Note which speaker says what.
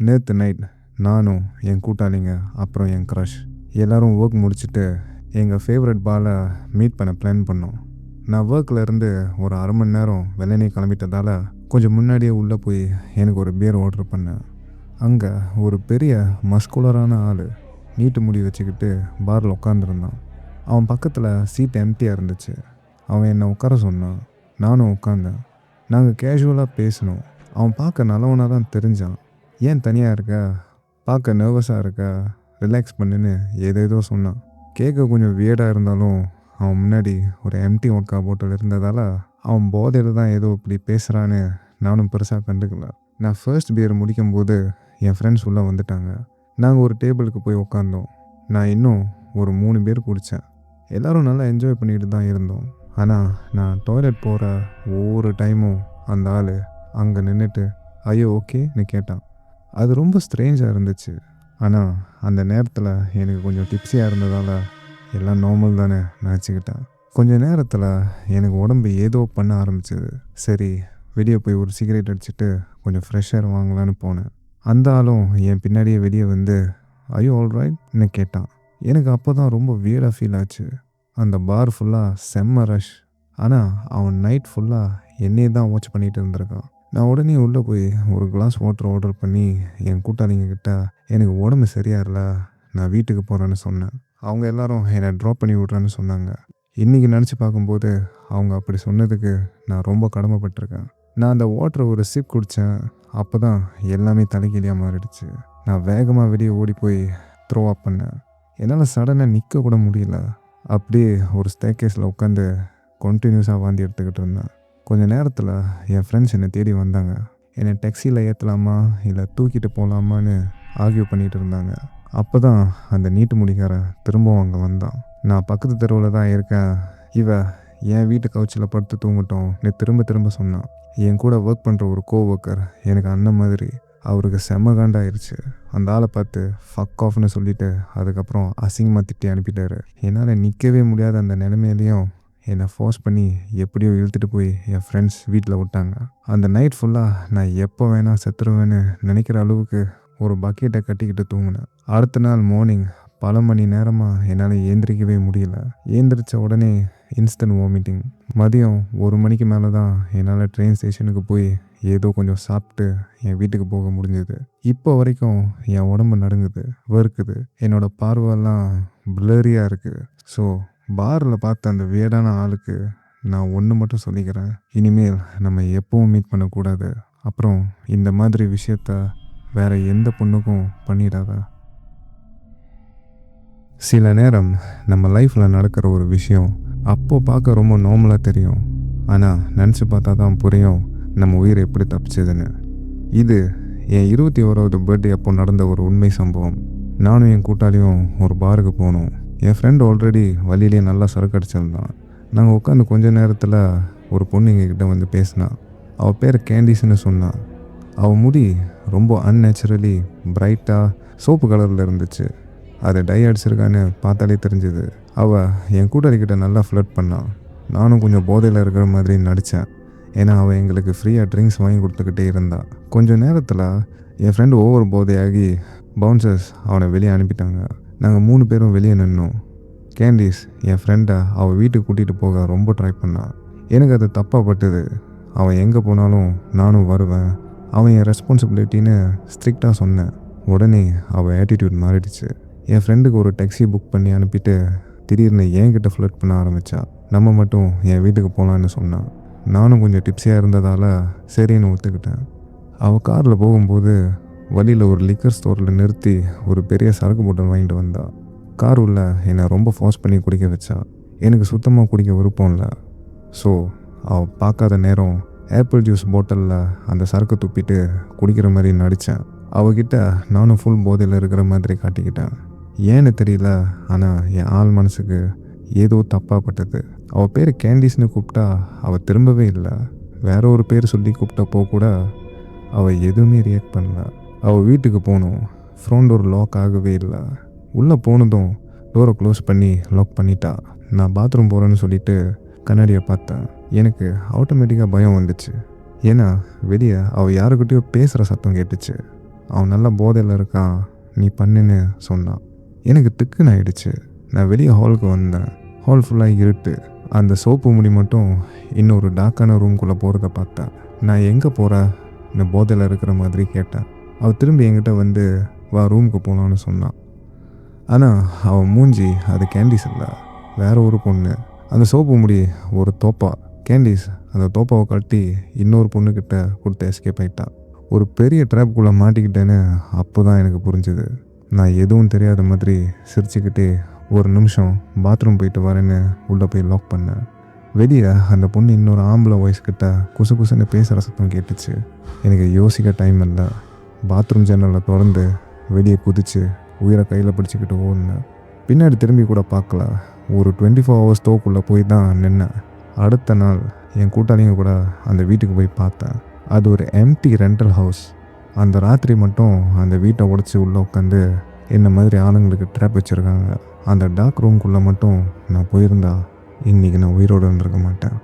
Speaker 1: நேற்று நைட் நானும் என் கூட்டாளிங்க அப்புறம் என் க்ரஷ் எல்லோரும் ஒர்க் முடிச்சுட்டு எங்கள் ஃபேவரட் பாலை மீட் பண்ண பிளான் பண்ணோம். நான் ஒர்க்கில் இருந்து ஒரு அரை மணி நேரம் வெள்ளனே கிளம்பிட்டதால் கொஞ்சம் முன்னாடியே உள்ளே போய் எனக்கு ஒரு பியர் ஆர்டர் பண்ணேன். அங்கே ஒரு பெரிய மஸ்குலரான ஆள் நீட்டு முடி வச்சுக்கிட்டு பாரில் உட்காந்துருந்தான். அவன் பக்கத்தில் சீட் எம்டியாக இருந்துச்சு. அவன் என்னை உட்கார சொன்னான். நானும் உட்காந்தேன். நாங்கள் கேஷுவலாக பேசினோம். அவன் பார்க்க நல்லவனாக தான் தெரிஞ்சான். ஏன் தனியாக இருக்க, பார்க்க நர்வஸாக இருக்க, ரிலாக்ஸ் பண்ணுன்னு ஏதேதோ சொன்னான். கேட்க கொஞ்சம் வியர்டாக இருந்தாலும் அவன் முன்னாடி ஒரு எம்டி ஒட்கா போட்டில் இருந்ததால் அவன் போதையில் தான் ஏதோ இப்படி பேசுகிறான்னு நானும் பெருசாக கண்டுக்கல. நான் ஃபர்ஸ்ட் பியர் முடிக்கும்போது என் ஃப்ரெண்ட்ஸ் உள்ளே வந்துட்டாங்க. நாங்கள் ஒரு டேபிளுக்கு போய் உட்காந்தோம். நான் இன்னும் ஒரு 3 பேர் குடித்தேன். எல்லோரும் நல்லா என்ஜாய் பண்ணிட்டு தான் இருந்தோம். ஆனால் நான் டாய்லெட் போகிற ஒவ்வொரு டைமும் அந்த ஆள் அங்கே நின்றுட்டு ஐயோ ஓகேன்னு கேட்டான். அது ரொம்ப ஸ்ட்ரேஞ்சாக இருந்துச்சு. ஆனால் அந்த நேரத்தில் எனக்கு கொஞ்சம் டிப்ஸியாக இருந்ததால் எல்லாம் நார்மல் தானே நினச்சிக்கிட்டேன். கொஞ்சம் நேரத்தில் எனக்கு உடம்பு ஏதோ பண்ண ஆரம்பிச்சிது. சரி வெளியே போய் ஒரு சிகரெட் அடிச்சுட்டு கொஞ்சம் ஃப்ரெஷ் ஏர் வாங்கலான்னு போனேன். அந்த ஆளும் என் பின்னாடியே வெளியே வந்து ஐயோ ஆல்ரைட்னு கேட்டான். எனக்கு அப்போ தான் ரொம்ப வியர்டாக ஃபீல் ஆச்சு. அந்த பார் ஃபுல்லாக செம்ம ரஷ். ஆனால் அவன் நைட் ஃபுல்லாக என்னையே தான் வாட்ச் பண்ணிகிட்டு இருந்திருக்கான். நான் உடனே உள்ளே போய் ஒரு கிளாஸ் வாட்டர் ஆர்டர் பண்ணி என் கூட்டாளிங்கக்கிட்ட எனக்கு உடம்பு சரியாக இல்லை, நான் வீட்டுக்கு போகிறேன்னு சொன்னேன். அவங்க எல்லாரும் என்னை ட்ராப் பண்ணி விட்றேன்னு சொன்னாங்க. இன்றைக்கி நினச்சி பார்க்கும்போது அவங்க அப்படி சொன்னதுக்கு நான் ரொம்ப கடமைப்பட்டிருக்கேன். நான் அந்த வாட்டரை ஒரு சிப் குடித்தேன். அப்போ தான் எல்லாமே தலைகீழியாக மாறிடுச்சு. நான் வேகமாக வெளியே ஓடி போய் த்ரோ அப் பண்ணேன். என்னால் சடனாக நிற்க கூட முடியல. அப்படியே ஒரு ஸ்டேர்கேஸில் உட்காந்து கண்டினியூஸாக வாந்தி எடுத்துக்கிட்டு இருந்தேன். கொஞ்சம் நேரத்தில் என் ஃப்ரெண்ட்ஸ் என்னை தேடி வந்தாங்க. என்னை டேக்ஸியில் ஏற்றலாமா இல்லை தூக்கிட்டு போகலாமான்னு ஆர்கியூ பண்ணிகிட்டு இருந்தாங்க. அப்போ தான் அந்த நீட்டு முடிக்காரன் திரும்பவும் அங்கே வந்தான். நான் பக்கத்து தெருவில் தான் இருக்கேன், என் வீட்டு கவுச்சில் படுத்து தூங்கட்டோம்னு திரும்ப திரும்ப சொன்னான். என் கூட ஒர்க் பண்ணுற ஒரு கோவொர்க்கர் எனக்கு அண்ணன் மாதிரி. அவருக்கு செம்ம காண்டாயிருச்சு. அந்த ஆளை பார்த்து ஃபக் ஆஃப்னு சொல்லிவிட்டு அதுக்கப்புறம் அசிங்கமாக திட்டி அனுப்பிட்டாரு. என்னால் நிற்கவே முடியாத அந்த நிலைமையிலையும் என்னை ஃபோர்ஸ் பண்ணி எப்படியோ இழுத்துட்டு போய் என் ஃப்ரெண்ட்ஸ் வீட்டில் விட்டாங்க. அந்த நைட் ஃபுல்லாக நான் எப்போ வேணால் செத்துருவேன்னு நினைக்கிற அளவுக்கு ஒரு பக்கெட்டை கட்டிக்கிட்டு தூங்கினேன். அடுத்த நாள் மார்னிங் பல மணி நேரமாக என்னால் ஏந்திரிக்கவே முடியல. ஏந்திரிச்ச உடனே இன்ஸ்டன்ட் வாமிட்டிங். மதியம் 1 மணிக்கு மேலே தான் என்னால் ட்ரெயின் ஸ்டேஷனுக்கு போய் ஏதோ கொஞ்சம் சாப்பிட்டு என் வீட்டுக்கு போக முடிஞ்சது. இப்போ வரைக்கும் என் உடம்பு நடுங்குது, வறுக்குது, என்னோடய பார்வையெல்லாம் பிளரியாக இருக்குது. ஸோ பாரில் பார்த்த அந்த வியர்டான ஆளுக்கு நான் ஒன்று மட்டும் சொல்லிக்கிறேன், இனிமேல் நம்ம எப்பவும் மீட் பண்ணக்கூடாது. அப்புறம் இந்த மாதிரி விஷயத்த வேறு எந்த பொண்ணுக்கும் பண்ணிடாத. சில நேரம் நம்ம லைஃப்பில் நடக்கிற ஒரு விஷயம் அப்போது பார்க்க ரொம்ப நார்மலாக தெரியும். ஆனால் நினச்சி பார்த்தா தான் புரியும் நம்ம உயிர் எப்படி தப்பிச்சதுன்னு. இது என் 21வது பர்த்டே அப்போ நடந்த ஒரு உண்மை சம்பவம். நானும் என் கூட்டாளியும் ஒரு பாருக்கு போனோம். என் ஃப்ரெண்ட் ஆல்ரெடி வழியிலே நல்லா சரக்கு அடிச்சிருந்தான். நாங்கள் உட்காந்து கொஞ்ச நேரத்தில் ஒரு பொண்ணு எங்ககிட்ட வந்து பேசினான். அவள் பேர் கேண்டிஸ்ன்னு சொன்னான். அவள் முடி ரொம்ப அன்நேச்சுரலி பிரைட்டாக சோப்பு கலரில் இருந்துச்சு. அதை டை அடிச்சிருக்கான்னு பார்த்தாலே தெரிஞ்சுது. அவள் என் கூட்டாளிக்கிட்ட நல்லா ஃப்ளட் பண்ணான். நானும் கொஞ்சம் போதையில் இருக்கிற மாதிரி நடித்தேன். ஏன்னா அவள் எங்களுக்கு ஃப்ரீயாக ட்ரிங்க்ஸ் வாங்கி கொடுத்துக்கிட்டே இருந்தாள். கொஞ்சம் நேரத்தில் என் ஃப்ரெண்டு ஓவர் போதையாகி பவுன்சர்ஸ் அவனை வெளியே அனுப்பிட்டாங்க. நாங்கள் 3 பேரும் வெளியே நின்னோம். கேண்டிஸ் என் ஃப்ரெண்டை அவள் வீட்டுக்கு கூட்டிகிட்டு போக ரொம்ப ட்ரை பண்ணான். எனக்கு அது தப்பாக பட்டுது. அவன் எங்கே போனாலும் நானும் வருவேன், அவன் என் ரெஸ்பான்சிபிலிட்டின்னு ஸ்ட்ரிக்டாக சொன்னேன். உடனே அவள் ஆட்டிடியூட் மாறிடுச்சு. என் ஃப்ரெண்டுக்கு ஒரு டாக்ஸி புக் பண்ணி அனுப்பிட்டு திடீர்னு என்கிட்ட ஃப்ளட் பண்ண ஆரம்பித்தா. நம்ம மட்டும் என் வீட்டுக்கு போகலான்னு சொன்னான். நானும் கொஞ்சம் டிப்ஸியாக இருந்ததால் சரின்னு ஒத்துக்கிட்டேன். அவள் காரில் போகும்போது வழியில் ஒரு லிக்கர் ஸ்டோரில் நிறுத்தி ஒரு பெரிய சரக்கு பாட்டில் வாங்கிட்டு வந்தா. கார் உள்ள என்னை ரொம்ப ஃபோர்ஸ் பண்ணி குடிக்க வச்சா. எனக்கு சுத்தமாக குடிக்க விருப்பம் இல்லை. ஸோ அவள் பார்க்காத நேரம் ஆப்பிள் ஜூஸ் பாட்டிலில் அந்த சரக்கு துப்பிட்டு குடிக்கிற மாதிரி நடித்தேன். அவகிட்ட நானும் ஃபுல் போதையில் இருக்கிற மாதிரி காட்டிக்கிட்டேன். ஏன்னு தெரியல, ஆனால் என் ஆள் மனசுக்கு ஏதோ தப்பாக பட்டது. அவள் பேர் கேண்டிஸ்னு கூப்பிட்டா அவள் திரும்பவே இல்லை. வேற ஒரு பேர் சொல்லி கூப்பிட்டப்போ கூட அவள் எதுவுமே ரியாக்ட் பண்ணல. அவள் வீட்டுக்கு போனோம். ஃப்ரண்ட் டோர் லாக் ஆகவே இல்லை. உள்ளே போனதும் டோரை க்ளோஸ் பண்ணி லாக் பண்ணிட்டா. நான் பாத்ரூம் போகிறேன்னு சொல்லிட்டு கண்ணாடியை பார்த்தேன். எனக்கு ஆட்டோமேட்டிக்காக பயம் வந்துச்சு. ஏன்னா வெளியே அவள் யாருக்கிட்டையோ பேசுகிற சத்தம் கேட்டுச்சு. அவன் நல்ல போதையில் இருக்கான், நீ பண்ணுன்னு சொன்னான். எனக்கு திக்குன்னு ஆயிடுச்சு. நான் வெளியே ஹாலுக்கு வந்தேன். ஹால் ஃபுல்லாக இருட்டு. அந்த சோப்பு முடி மட்டும் இன்னொரு டார்க்கான ரூம்குள்ளே போகிறத பார்த்தேன். நான் எங்கே போகிறேன்னு போதையில் இருக்கிற மாதிரி கேட்டேன். அவள் திரும்பி என்கிட்ட வந்து வா ரூமுக்கு போகலான்னு சொன்னான். ஆனால் அவன் மூஞ்சி அது கேண்டீஸ் இல்லை, வேற ஒரு பொண்ணு. அந்த சோப்பு முடி ஒரு தோப்பா. கேண்டீஸ் அந்த தோப்பாவை கட்டி இன்னொரு பொண்ணுக்கிட்ட கொடுத்து எஸ்கேப் ஆகிட்டான். ஒரு பெரிய ட்ராப்புக்குள்ளே மாட்டிக்கிட்டேன்னு அப்போ தான் எனக்கு புரிஞ்சுது. நான் எதுவும் தெரியாத மாதிரி சிரிச்சுக்கிட்டே ஒரு நிமிஷம் பாத்ரூம் போயிட்டு வரேன்னு உள்ளே போய் லாக் பண்ணேன். வெளியே அந்த பொண்ணு இன்னொரு ஆம்பளை வாய்ஸ்கிட்ட குசு குசுன்னு பேசுகிற சத்தம் கேட்டுச்சு. எனக்கு யோசிக்க டைம் இல்லை. பாத்ரூம் ஜன்னலை திறந்து வெளியே குதிச்சு உயிரை கையில் பிடிச்சிக்கிட்டு ஓடினேன். பின்னாடி திரும்பி கூட பார்க்கல. ஒரு 24 hours தோக்குள்ளே போய் தான் நின்னேன். அடுத்த நாள் என் கூட்டாளிங்க கூட அந்த வீட்டுக்கு போய் பார்த்தேன். அது ஒரு எம்டி ரெண்டல் ஹவுஸ். அந்த ராத்திரி மட்டும் அந்த வீட்டை உடச்சி உள்ளே உட்காந்து என்ன மாதிரி ஆளுங்களுக்கு ட்ராப் வச்சுருக்காங்க. அந்த டார்க் ரூம்குள்ளே மட்டும் நான் போயிருந்தா இன்றைக்கி நான் உயிரோடு இருந்திருக்க மாட்டேன்.